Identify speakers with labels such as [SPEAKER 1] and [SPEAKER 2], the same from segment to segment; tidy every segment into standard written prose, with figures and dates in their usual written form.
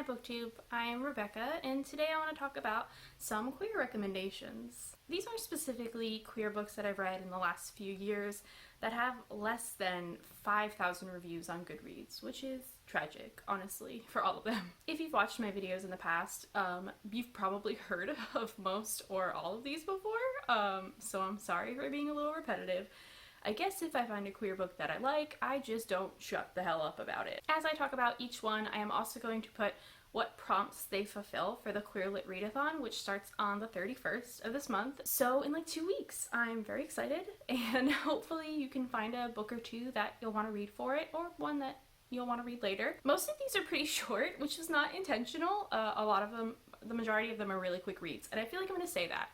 [SPEAKER 1] Hi BookTube, I'm Rebecca, and today I want to talk about some queer recommendations. These are specifically queer books that I've read in the last few years that have less than 5,000 reviews on Goodreads, which is tragic, honestly, for all of them. If you've watched my videos in the past, you've probably heard of most or all of these before, so I'm sorry for being a little repetitive. I guess if I find a queer book that I like, I just don't shut the hell up about it. As I talk about each one, I am also going to put what prompts they fulfill for the Queer Lit Readathon, which starts on the 31st of this month. So in like 2 weeks, I'm very excited, and hopefully you can find a book or two that you'll want to read for it, or one that you'll want to read later. Most of these are pretty short, which is not intentional. A lot of them, the majority of them are really quick reads, and I feel like I'm going to say that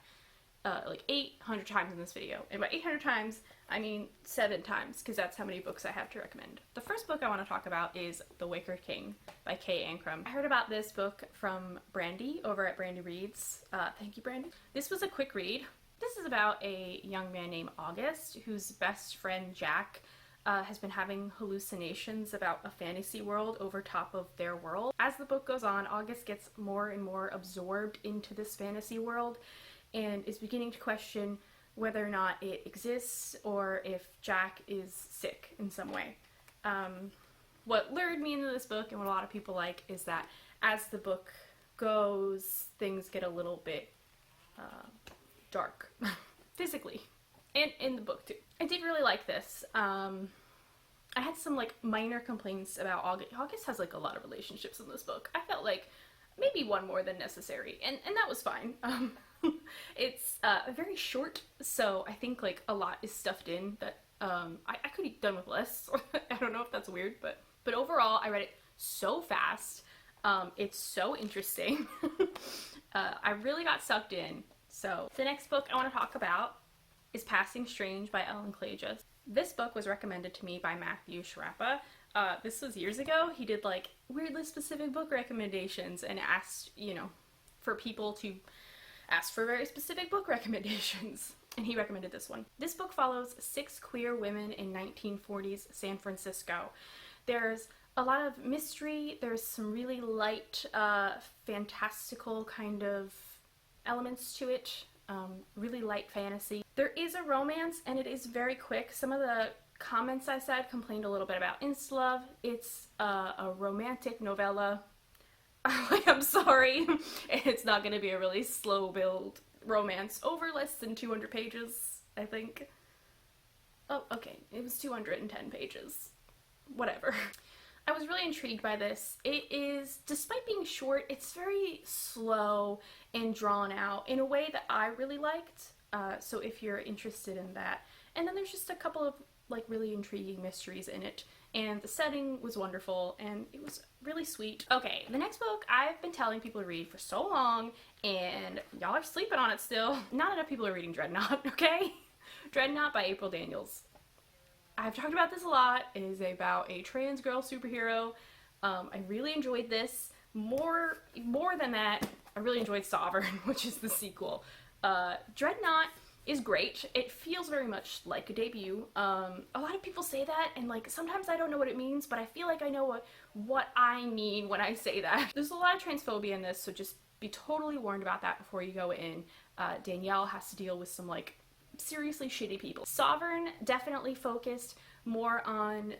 [SPEAKER 1] like 800 times in this video. And by 800 times, I mean 7 times, because that's how many books I have to recommend. The first book I want to talk about is The Wicker King by Kay Ancrum. I heard about this book from Brandy over at Brandy Reads. Thank you, Brandy. This was a quick read. This is about a young man named August whose best friend Jack has been having hallucinations about a fantasy world over top of their world. As the book goes on, August gets more and more absorbed into this fantasy world and is beginning to question whether or not it exists or if Jack is sick in some way. What lured me into this book and what a lot of people like is that as the book goes, things get a little bit dark, physically, and in the book too. I did really like this. I had some like minor complaints about August. August has like a lot of relationships in this book. I felt like maybe one more than necessary, and that was fine. It's very short, so I think like a lot is stuffed in that I could have done with less. I don't know if that's weird, but overall I read it so fast. It's so interesting. I really got sucked in. So the next book I want to talk about is Passing Strange by Ellen Klages. This book was recommended to me by Matthew Sharapa. This was years ago. He did like weirdly specific book recommendations and asked, you know, for people to ask for very specific book recommendations, and he recommended this one. This book follows 6 queer women in 1940s San Francisco. There's a lot of mystery, there's some really light, fantastical kind of elements to it, really light fantasy. There is a romance, and it is very quick. Some of the comments I said complained a little bit about insta-love. It's a romantic novella. I'm sorry, it's not going to be a really slow build romance over less than 200 pages, I think. Oh, okay, it was 210 pages. Whatever. I was really intrigued by this. It is, despite being short, it's very slow and drawn out in a way that I really liked, so if you're interested in that. And then there's just a couple of like really intriguing mysteries in it, and the setting was wonderful, and it was really sweet. Okay, the next book I've been telling people to read for so long, and y'all are sleeping on it still. Not enough people are reading Dreadnought, okay? Dreadnought by April Daniels. I've talked about this a lot. It is about a trans girl superhero. I really enjoyed this. More than that, I really enjoyed Sovereign, which is the sequel. Dreadnought is great. It feels very much like a debut. A lot of people say that, and like sometimes I don't know what it means, but I feel like I know what I mean when I say that. There's a lot of transphobia in this, so just be totally warned about that before you go in. Danielle has to deal with some like seriously shitty people. Sovereign definitely focused more on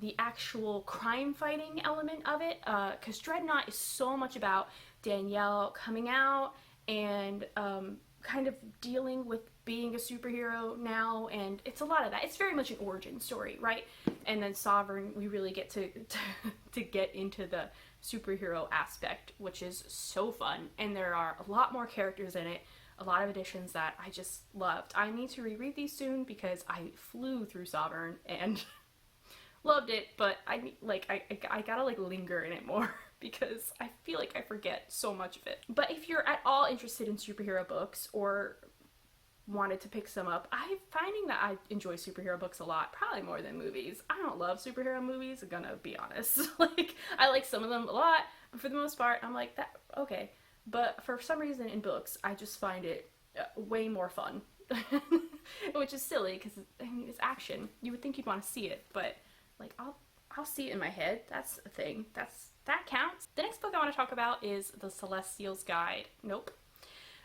[SPEAKER 1] the actual crime fighting element of it, because Dreadnought is so much about Danielle coming out and kind of dealing with being a superhero now, and it's a lot of that. It's very much an origin story, right? And then Sovereign, we really get to get into the superhero aspect, which is so fun, and there are a lot more characters in it, a lot of additions that I just loved. I need to reread these soon because I flew through Sovereign and loved it, but I gotta like linger in it more because I feel like I forget so much of it. But if you're at all interested in superhero books or wanted to pick some up, I'm finding that I enjoy superhero books a lot, probably more than movies. I don't love superhero movies, I'm gonna be honest. Like, I like some of them a lot, but for the most part, I'm like, that okay. But for some reason in books, I just find it way more fun. Which is silly, because I mean, it's action. You would think you'd want to see it, but like, I'll see it in my head. That's a thing. That's that counts. The next book I want to talk about is The Celestial's Guide. Nope.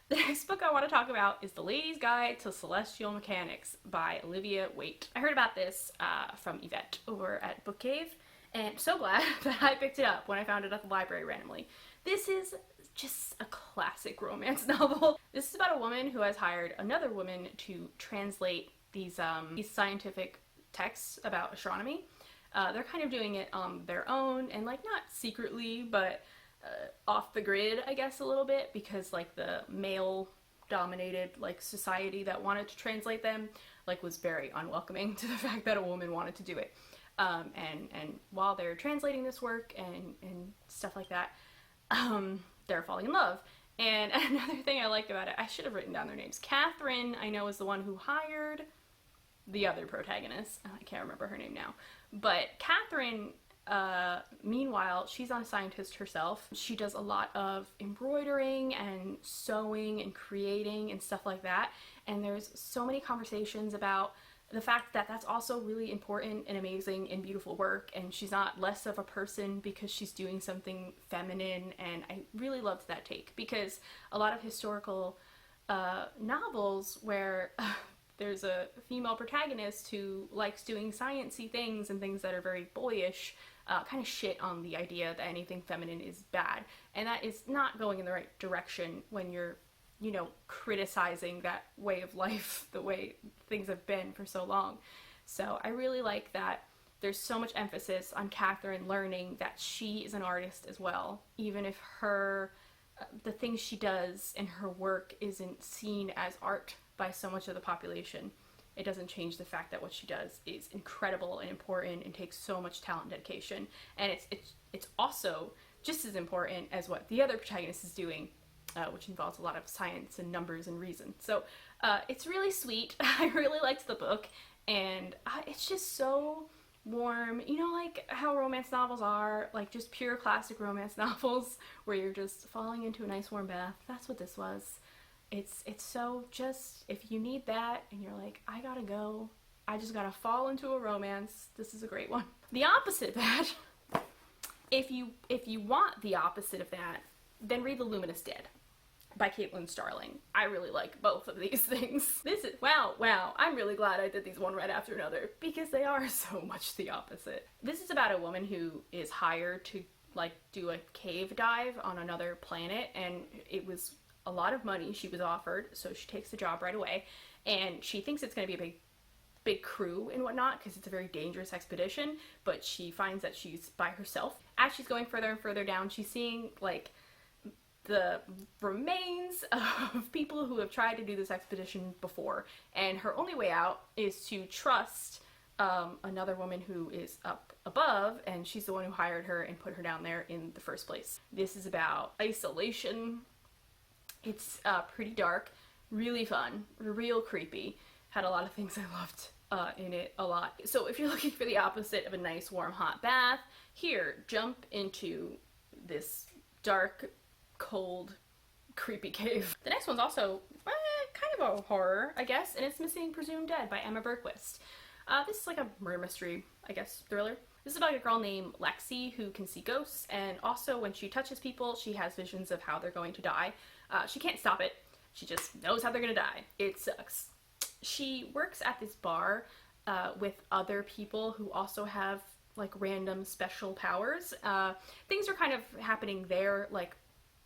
[SPEAKER 1] The next book I want to talk about is The Lady's Guide to Celestial Mechanics by Olivia Waite. I heard about this from Yvette over at Book Cave, and I'm so glad that I picked it up when I found it at the library randomly. This is just a classic romance novel. This is about a woman who has hired another woman to translate these scientific texts about astronomy. They're kind of doing it on their own and like not secretly, but off the grid, I guess, a little bit, because like the male dominated like society that wanted to translate them like was very unwelcoming to the fact that a woman wanted to do it. And while they're translating this work and stuff like that, they're falling in love. And another thing I like about it, I should have written down their names. Catherine, I know, is the one who hired the other protagonist. I can't remember her name now. But Catherine, meanwhile, she's not a scientist herself. She does a lot of embroidering and sewing and creating and stuff like that. And there's so many conversations about the fact that that's also really important and amazing and beautiful work, and she's not less of a person because she's doing something feminine. And I really loved that take, because a lot of historical novels where there's a female protagonist who likes doing sciencey things and things that are very boyish, kind of shit on the idea that anything feminine is bad. And that is not going in the right direction when you're, you know, criticizing that way of life, the way things have been for so long. So I really like that there's so much emphasis on Catherine learning that she is an artist as well, even if the things she does in her work isn't seen as art by so much of the population. It doesn't change the fact that what she does is incredible and important and takes so much talent and dedication. And it's also just as important as what the other protagonist is doing, which involves a lot of science and numbers and reason. So it's really sweet. I really liked the book, and it's just so warm. You know, like how romance novels are, like just pure classic romance novels where you're just falling into a nice warm bath. That's what this was. It's so just, if you need that and you're like, I gotta go, I just gotta fall into a romance, this is a great one. The opposite of that, if you want the opposite of that, then read Voluminous Did by Caitlin Starling. I really like both of these things. This is, wow, I'm really glad I did these one right after another, because they are so much the opposite. This is about a woman who is hired to like do a cave dive on another planet, and it was a lot of money she was offered, so she takes the job right away, and she thinks it's going to be a big crew and whatnot because it's a very dangerous expedition, but she finds that she's by herself. As she's going further and further down, she's seeing like the remains of people who have tried to do this expedition before, and her only way out is to trust another woman who is up above, and she's the one who hired her and put her down there in the first place. This is about isolation. It's pretty dark, really fun, real creepy. Had a lot of things I loved in it a lot. So if you're looking for the opposite of a nice, warm, hot bath, here, jump into this dark, cold, creepy cave. The next one's also kind of a horror, I guess, and it's Missing Presumed Dead by Emma Berquist. This is like a murder mystery, I guess, thriller. This is about a girl named Lexi who can see ghosts, and also when she touches people, she has visions of how they're going to die. She can't stop it. She just knows how they're gonna die. It sucks. She works at this bar with other people who also have like random special powers. Things are kind of happening there, like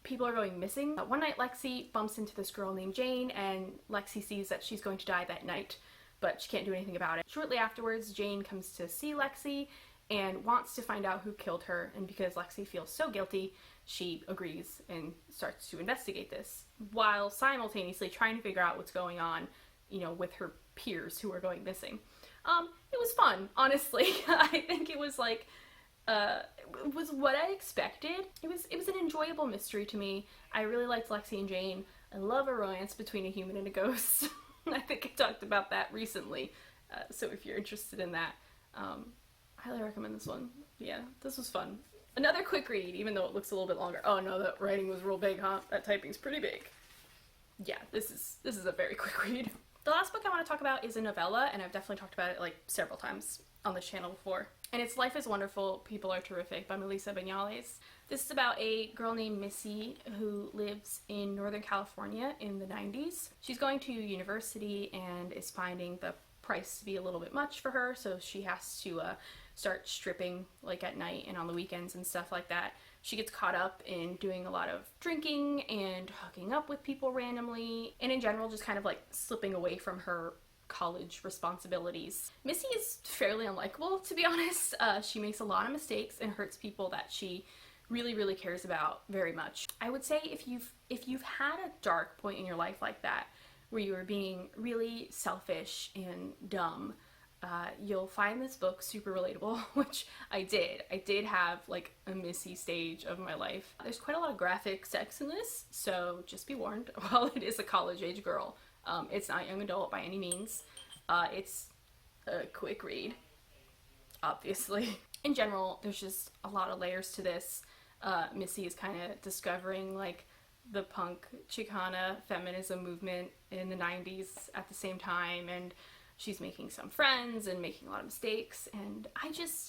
[SPEAKER 1] people are going missing. One night Lexi bumps into this girl named Jane, and Lexi sees that she's going to die that night, but she can't do anything about it. Shortly afterwards, Jane comes to see Lexi and wants to find out who killed her, and because Lexi feels so guilty, she agrees and starts to investigate this, while simultaneously trying to figure out what's going on, you know, with her peers who are going missing. It was fun, honestly. I think it was like, it was what I expected. It was an enjoyable mystery to me. I really liked Lexi and Jane. I love a romance between a human and a ghost. I think I talked about that recently, so if you're interested in that, highly recommend this one. Yeah, this was fun. Another quick read, even though it looks a little bit longer. Oh no, that writing was real big, huh? That typing's pretty big. Yeah, this is a very quick read. The last book I want to talk about is a novella, and I've definitely talked about it like several times on this channel before. and it's Life is Wonderful, People Are Terrific by Melissa Banales. This is about a girl named Missy who lives in Northern California in the 90s. She's going to university and is finding the price to be a little bit much for her, so she has to start stripping like at night and on the weekends and stuff like that. She gets caught up in doing a lot of drinking and hooking up with people randomly, and in general just kind of like slipping away from her college responsibilities. Missy is fairly unlikable, to be honest. She makes a lot of mistakes and hurts people that she really cares about very much. I would say if you've had a dark point in your life like that, where you were being really selfish and dumb, you'll find this book super relatable, which I did. I did have like a Missy stage of my life. There's quite a lot of graphic sex in this, so just be warned. While it is a college age girl, it's not young adult by any means. It's a quick read, obviously. In general, there's just a lot of layers to this. Missy is kind of discovering like the punk Chicana feminism movement in the 90s at the same time, and she's making some friends and making a lot of mistakes, and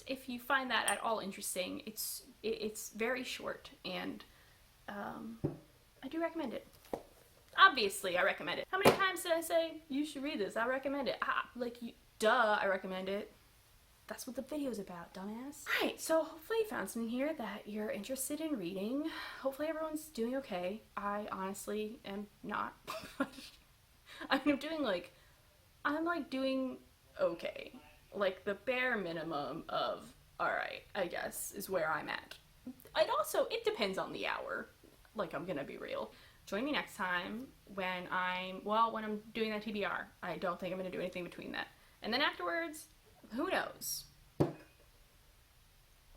[SPEAKER 1] if you find that at all interesting, it's very short, and I do recommend it. Obviously, I recommend it. How many times did I say you should read this? I recommend it. Duh, I recommend it. That's what the video's about, dumbass. Alright, so hopefully you found something here that you're interested in reading. Hopefully everyone's doing okay. I honestly am not. I'm doing okay. Like the bare minimum of alright, I guess, is where I'm at. It depends on the hour. Like, I'm gonna be real. Join me next time when I'm doing that TBR. I don't think I'm gonna do anything between that. And then afterwards, who knows?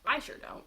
[SPEAKER 1] I sure don't.